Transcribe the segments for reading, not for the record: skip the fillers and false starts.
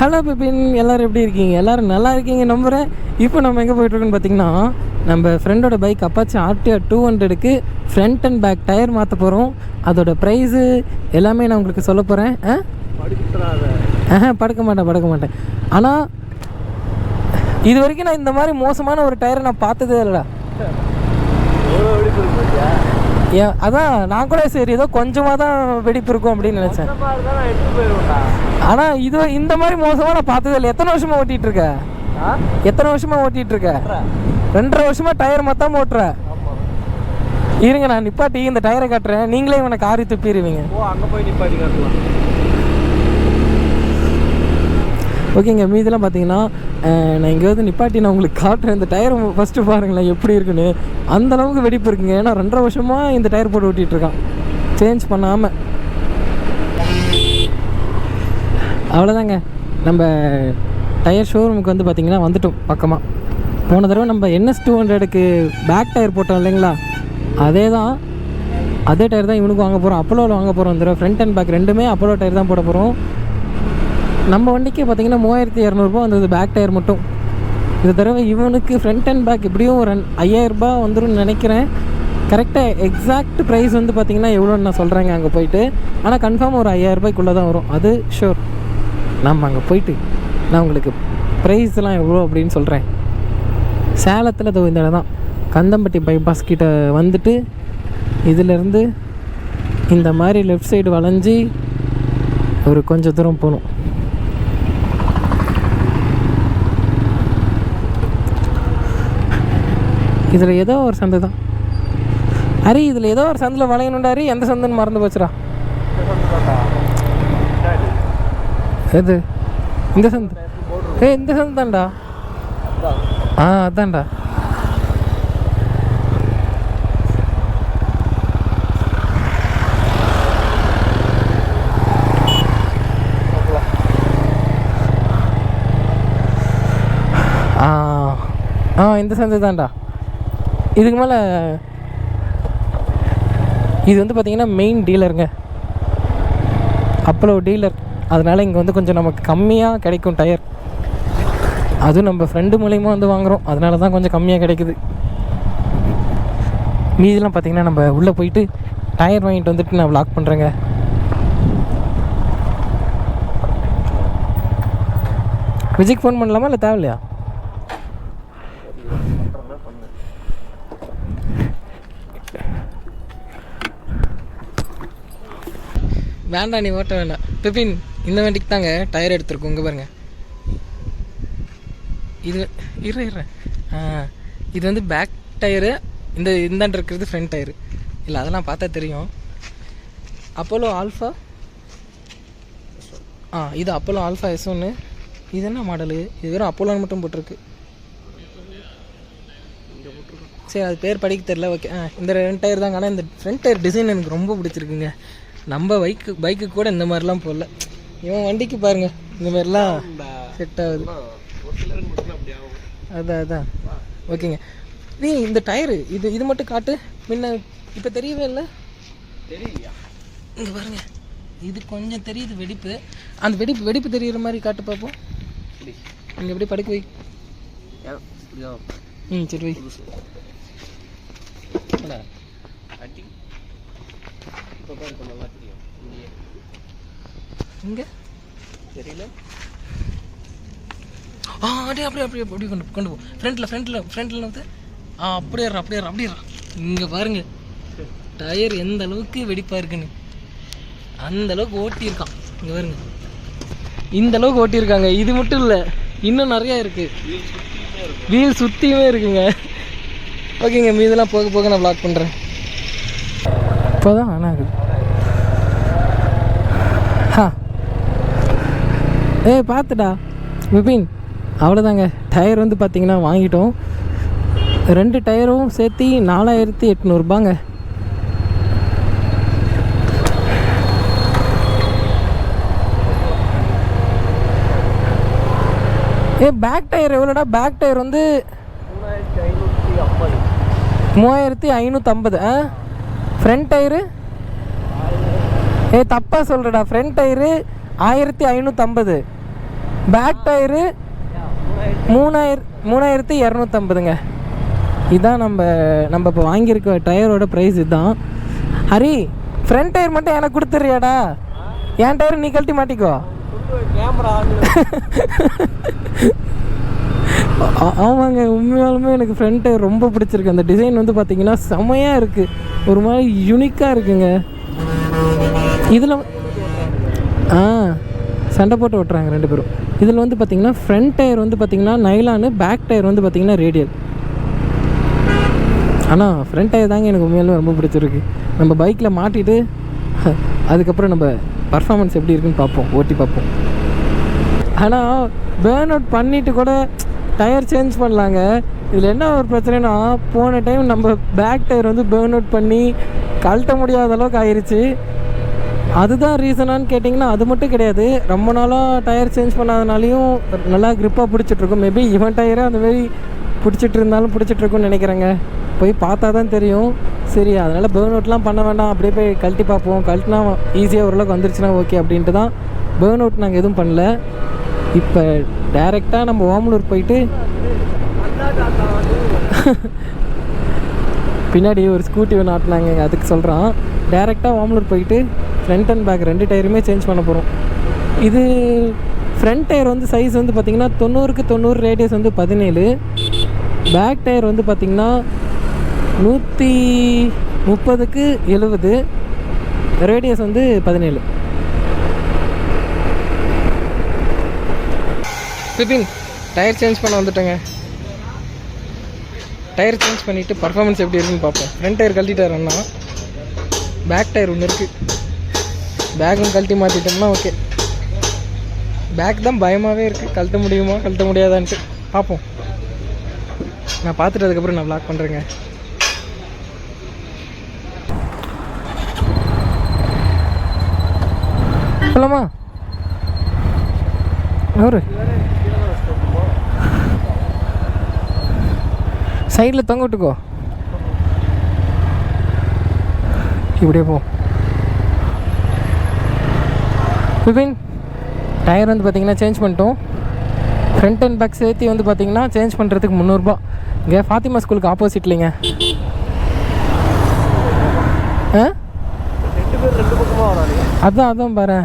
Hello Bipin, எல்லோரும் எப்படி இருக்கீங்க? எல்லோரும் நல்லா இருக்கீங்க நம்புகிறேன். இப்போ நம்ம எங்கே போயிட்டுருக்கோன்னு பார்த்தீங்கன்னா, நம்ம ஃப்ரெண்டோட பைக் அப்பாச்சி ஆர்டிஆர் 200க்கு ஃப்ரண்ட் அண்ட் பேக் டயர் மாற்ற போகிறோம். அதோட ப்ரைஸு எல்லாமே நான் உங்களுக்கு சொல்ல போகிறேன். படுக்க மாட்டேன். ஆனால் இது வரைக்கும் நான் இந்த மாதிரி மோசமான ஒரு டயரை நான் பார்த்ததே இல்லைடா. அதான் நான் கூட சரி ஏதோ கொஞ்சமாக தான் வெடிப்பு இருக்கும் அப்படின்னு நினச்சேன். ஆனால் இது இந்த மாதிரி மோசமாக நான் பார்த்ததே இல்லை. எத்தனை வருஷமாக ஓட்டிகிட்டு இருக்க? 2.5 வருஷமாக டயர் மொத்தம் ஓட்டுற. இருங்க நான் நிப்பாட்டி இந்த டயரை காட்டுறேன், நீங்களே இவனை காரி துப்பிடுவீங்க. ஓகேங்க, மீதெல்லாம் பார்த்தீங்கன்னா நான் இங்கே வந்து நிப்பாட்டி நான் உங்களுக்கு காட்டுறேன். இந்த டயர் ஃபஸ்ட்டு பாருங்களேன் எப்படி இருக்குன்னு. அந்தளவுக்கு வெடிப்பு இருக்குங்க. ஏன்னா 2.5 வருஷமாக இந்த டயர் போட்டு ஓட்டிகிட்ருக்கான், சேஞ்ச் பண்ணாமல். அவ்வளோதாங்க, நம்ம டயர் ஷோரூமுக்கு வந்து பார்த்திங்கன்னா வந்துட்டோம் பக்கமாக. போன தடவை நம்ம NS 200க்கு பேக் டயர் போட்டோம் இல்லைங்களா, அதே டயர் தான் இவனுக்கு வாங்க போகிறோம். அப்போலோவில் வாங்க போகிறோம். இந்த தடவை ஃப்ரண்ட் அண்ட் பேக் ரெண்டுமே அப்போலோ டயர் தான் போட போகிறோம். நம்ம வண்டிக்கு பார்த்திங்கன்னா 3200 ரூபா வந்தது பேக் டயர் மட்டும். இந்த தடவை இவனுக்கு ஃப்ரண்ட் அண்ட் பேக் எப்படியும் ஒரு 5000 ரூபா வந்துடும் நினைக்கிறேன். கரெக்டாக எக்ஸாக்ட் ப்ரைஸ் வந்து பார்த்திங்கன்னா எவ்வளோன்னு நான் சொல்கிறேங்க அங்கே போயிட்டு. ஆனால் கன்ஃபார்ம் ஒரு 5000 ரூபாய்க்குள்ளே தான் வரும், அது ஷூர். நம்ம அங்கே போயிட்டு நான் உங்களுக்கு ப்ரைஸ்லாம் எவ்வளோ அப்படின்னு சொல்கிறேன். சேலத்தில் இந்த இடம் தான், கந்தம்பட்டி பைபாஸ் கிட்ட வந்துட்டு இதிலேருந்து இந்த மாதிரி லெஃப்ட் சைடு வளைஞ்சி ஒரு கொஞ்சம் தூரம் போகணும். இதில் ஏதோ ஒரு சந்தை தான். அரி இதில் ஏதோ ஒரு சந்தில் வளையணுண்டாரி, எந்த சந்தைன்னு மறந்து போச்சுடா. எது? இந்த சந்தை? இந்த சந்தை தான்டா. அதான்டா. இந்த சந்தை தான்டா. இதுக்கு மேலே இது வந்து பார்த்திங்கன்னா மெயின் டீலருங்க, அப்போலோ டீலர். அதனால் இங்கே வந்து கொஞ்சம் நமக்கு கம்மியாக கிடைக்கும் டயர். அதுவும் நம்ம ஃப்ரெண்டு மூலிமா வந்து வாங்குகிறோம், அதனால தான் கொஞ்சம் கம்மியாக கிடைக்குது. மீதெல்லாம் பார்த்திங்கன்னா நம்ம உள்ளே போயிட்டு டயர் வாங்கிட்டு வந்துட்டு நான் வ்ளாக் பண்ணுறேங்க. விஜய்க்கு ஃபோன் பண்ணலாமா இல்லை தேவையில்லையா? வேண்டாம், நீ ஓட்ட வேண்டாம். பிபின், இந்த வண்டிக்கு தாங்க டயர் எடுத்துருக்கோம். இங்கே பாருங்கள், இது இது வந்து பேக் டயரு, இந்தாண்டு இருக்கிறது ஃப்ரண்ட் டயரு. இல்லை அதெல்லாம் பார்த்தா தெரியும். அப்போலோ ஆல்ஃபா, இது அப்போலோ ஆல்ஃபா S1. இது என்ன மாடலு? இது வெறும் அப்போலோன்னு மட்டும் போட்டிருக்கு. சரி, அது பேர் படிக்க தெரில. ஓகே, இந்த 2 டயர் தாங்க. ஆனால் இந்த ஃப்ரண்ட் டயர் டிசைன் எனக்கு ரொம்ப பிடிச்சிருக்குங்க. நம்ம பைக்கு கூட இந்த மாதிரிலாம் போடல. இவன் வண்டிக்கு பாருங்கள் இந்த மாதிரிலாம் செட் ஆகுது. அதான் ஓகேங்க. நீ இந்த டயரு இது மட்டும் காட்டு. முன்ன இப்போ தெரியவே இல்லை. இங்கே பாருங்க, இது கொஞ்சம் தெரியுது வெடிப்பு. அந்த வெடிப்பு தெரியுற மாதிரி காட்டு பார்ப்போம். இங்கே எப்படி படுக்க வை. சரி வை. இங்கே தெரியல. அப்படியே கொண்டு போ. ஃப்ரண்ட்டில் வந்து அப்படியே இங்கே பாருங்க டயர் எந்த அளவுக்கு வெடிப்பாக இருக்குன்னு. அந்த அளவுக்கு ஓட்டியிருக்கான். இங்கே பாருங்க, இந்த அளவுக்கு ஓட்டியிருக்காங்க. இது மட்டும் இல்லை, இன்னும் நிறையா இருக்குது. வீல் சுற்றியுமே இருக்குங்க. ஓகேங்க, மீதெல்லாம் போக நான் வ்ளாக் பண்ணுறேன். இப்போதான் ஆனால் இருக்குது. பார்த்துடா விபின், அவ்வளோதாங்க. டயர் வந்து பார்த்திங்கன்னா வாங்கிட்டோம். 2 டயரும் சேர்த்து 4800 ரூபாங்க. பேக் டயர் எவ்வளோடா? பேக் டயர் வந்து 3550. ஃப்ரண்ட் டயரு தப்பாக சொல்கிறடா. Front tyre 1550. பேக் டயரு 3250ங்க. இதுதான் நம்ம இப்போ வாங்கியிருக்க டயரோட ப்ரைஸ் இதுதான். ஹரி, ஃப்ரண்ட் டயர் மட்டும் எனக்கு கொடுத்துறியாடா? என் டயர் நீ கழட்டி மாட்டிக்கோ. ஆமாங்க, உண்மையாலுமே எனக்கு ஃப்ரண்ட் டயர் ரொம்ப பிடிச்சிருக்கு. அந்த டிசைன் வந்து பார்த்தீங்கன்னா செமையாக இருக்குது, ஒரு மாதிரி யூனிக்காக இருக்குங்க. இதில் சண்டை போட்டு ஓட்டுறாங்க 2 பேரும். இதில் வந்து பார்த்திங்கன்னா ஃப்ரண்ட் டயர் வந்து பார்த்திங்கன்னா நைலானு, பேக் டயர் வந்து பார்த்திங்கன்னா ரேடியல். ஆனால் ஃப்ரண்ட் டயர் தாங்க எனக்கு உண்மையாலுமே ரொம்ப பிடிச்சிருக்கு. நம்ம பைக்கில் மாட்டிட்டு அதுக்கப்புறம் நம்ம பர்ஃபார்மன்ஸ் எப்படி இருக்குன்னு பார்ப்போம், ஓட்டி பார்ப்போம். ஆனால் பேர்ன் அவுட் பண்ணிவிட்டு கூட டயர் சேஞ்ச் பண்ணலாங்க. இதில் என்ன ஒரு பிரச்சனைனா, போன டைம் நம்ம பேக் டயர் வந்து பேர்ன் அவுட் பண்ணி கழட்ட முடியாத அளவுக்கு ஆயிடுச்சு. அதுதான் ரீசனான்னு கேட்டிங்கன்னா அது மட்டும் கிடையாது. ரொம்ப நாளாக டயர் சேஞ்ச் பண்ணாதனாலையும் நல்லா க்ரிப்பாக பிடிச்சிட்ருக்கும். மேபி இவன் டயரை அந்தமாரி பிடிச்சிட்டு இருந்தாலும் பிடிச்சிட்ருக்குன்னு நினைக்கிறேங்க. போய் பார்த்தா தான் தெரியும். சரி, அதனால் பேர்ன் அவுட்லாம் பண்ண வேண்டாம், அப்படியே போய் கழட்டி பார்ப்போம். கழட்டினா ஈஸியாக ஓரளவுக்கு வந்துருச்சுன்னா ஓகே அப்படின்ட்டு தான் பேர்ன் அவுட் நாங்கள் எதுவும் பண்ணல. இப்போ டைரெக்டாக நம்ம ஓமலூர் போயிட்டு பின்னாடி ஒரு ஸ்கூட்டி ஒன்று ஆட்டினாங்க, அதுக்கு சொல்கிறான். டைரெக்டாக ஓமலூர் போயிட்டு ஃப்ரண்ட் அண்ட் பேக் 2 டயருமே சேஞ்ச் பண்ண போகிறோம். இது ஃப்ரண்ட் டயர் வந்து சைஸ் வந்து பார்த்திங்கன்னா 90க்கு 90, ரேடியஸ் வந்து 17. பேக் டயர் வந்து பார்த்திங்கன்னா 130க்கு 70, ரேடியஸ் வந்து 17. பிபின், டயர் சேஞ்ச் பண்ண வந்துட்டேங்க. டயர் சேஞ்ச் பண்ணிவிட்டு பர்ஃபார்மன்ஸ் எப்படி இருக்குன்னு பார்ப்போம். ஃப்ரண்ட் டயர் கழட்டிட்டாருன்னா பேக் டயர் ஒன்று இருக்குது, பேக்கும் கழட்டி மாற்றிட்டோம்னா ஓகே. பேக் தான் பயமாகவே இருக்குது, கழட்ட முடியுமா கழட்ட முடியாதான்ட்டு பார்ப்போம். நான் பார்த்துட்டு அதுக்கப்புறம் நான் வ்ளாக் பண்ணுறேங்க. சொல்லமா ஒரு சைடில் தொங்க விட்டுக்கோ, இப்படியே போ. பிபின், டயர் வந்து பார்த்திங்கன்னா சேஞ்ச் பண்ணிட்டோம். ஃப்ரண்ட் அண்ட் பேக் சேர்த்து வந்து பார்த்திங்கன்னா சேஞ்ச் பண்ணுறதுக்கு 300 ரூபா. இங்கே ஃபாத்திமா ஸ்கூலுக்கு ஆப்போசிட்லிங்க. அதான் பாரு.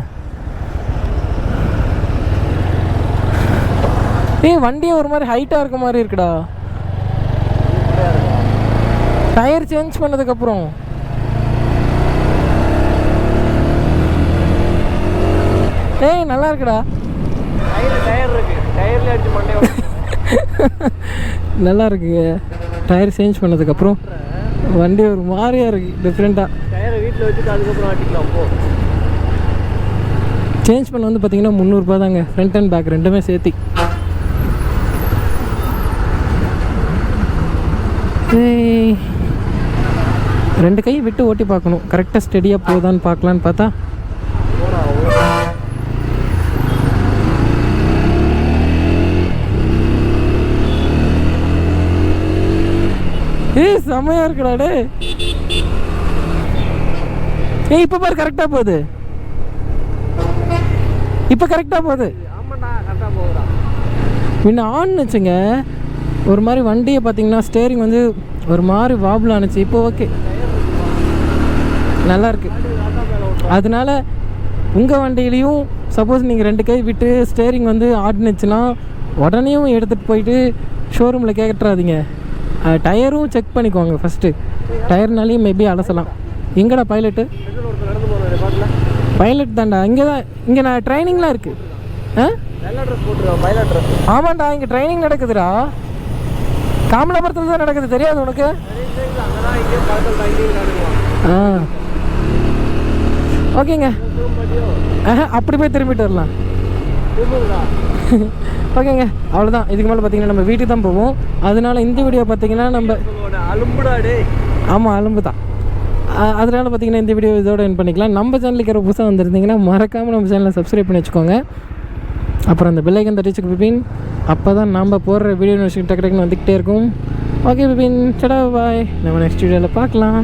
வண்டியே ஒரு மாதிரி ஹைட்டாக இருக்க மாதிரி இருக்குடா டயர் சேஞ்ச் பண்ணதுக்கப்புறம். நல்லா இருக்குடா, நல்லா இருக்குங்க. டயர் சேஞ்ச் பண்ணதுக்கப்புறம் வண்டி ஒரு மாதிரியாக இருக்குது, டிஃப்ரெண்ட்டாக. டயரை வீட்டில் வச்சுட்டு அதுக்கப்புறம் ஆட்டிக்கலாம். சேஞ்ச் பண்ண வந்து பார்த்திங்கன்னா 300 ரூபா தாங்க, ஃப்ரண்ட் அண்ட் பேக் 2மே சேர்த்து. ரெண்டு கை விட்டு ஓட்டி பார்க்கணும், கரெக்டாக ஸ்டெடியாக போதான்னு பார்க்கலான்னு பார்த்தா செம்மையா இருக்குடா டே. இப்போ பாரு கரெக்டாக போகுது, இப்போ கரெக்டாக போகுது. முன்ன ஆன் வச்சுங்க ஒரு மாதிரி வண்டியை பார்த்தீங்கன்னா ஸ்டேரிங் வந்து ஒரு மாதிரி வாபிள் ஆனிச்சு. இப்போ ஓகே, நல்லாயிருக்கு. அதனால உங்கள் வண்டியிலையும் சப்போஸ் நீங்கள் 2 கை விட்டு ஸ்டேரிங் வந்து ஆடினுச்சுன்னா உடனேயும் எடுத்துகிட்டு போயிட்டு ஷோரூமில் கேட்டுறாதீங்க. டயரும் செக் பண்ணிக்கோங்க ஃபஸ்ட்டு. டயர்னாலையும் மேபி அலசலாம். எங்கடா பைலட்டு? பைலட் தான்டா, இங்கே நான் ட்ரைனிங்லாம் இருக்குது. ஆமாண்டா, இங்கே ட்ரைனிங் நடக்குதுடா. காமலாபுரத்தில் தான் நடக்குது, தெரியாது உனக்கு? ஓகேங்க, அப்படி போய் திரும்பிட்டு வரலாம். ஓகேங்க, அவ்வளோதான். இதுக்கு மேலே பார்த்தீங்கன்னா நம்ம வீட்டுக்கு தான் போவோம். அதனால இந்த வீடியோ பார்த்தீங்கன்னா நம்ம ஆமாம் அலும்பு தான். அதனால பார்த்தீங்கன்னா இந்த வீடியோ இதோட என் பண்ணிக்கலாம். நம்ம சேனலுக்கு யாரோ புதுசாக வந்திருந்தீங்கன்னா மறக்காமல் நம்ம சேனலை சப்ஸ்கிரைப் பண்ணி வச்சுக்கோங்க. அப்புறம் அந்த பெல் ஐக்கன் தட்டி வச்சுக்க பிபின். அப்போ தான் நம்ம போடுற வீடியோ டக்கு டக்குன்னு வந்துக்கிட்டே இருக்கும். ஓகே பிபின், சடா பாய். நம்ம நெக்ஸ்ட் வீடியோவில் பார்க்கலாம்.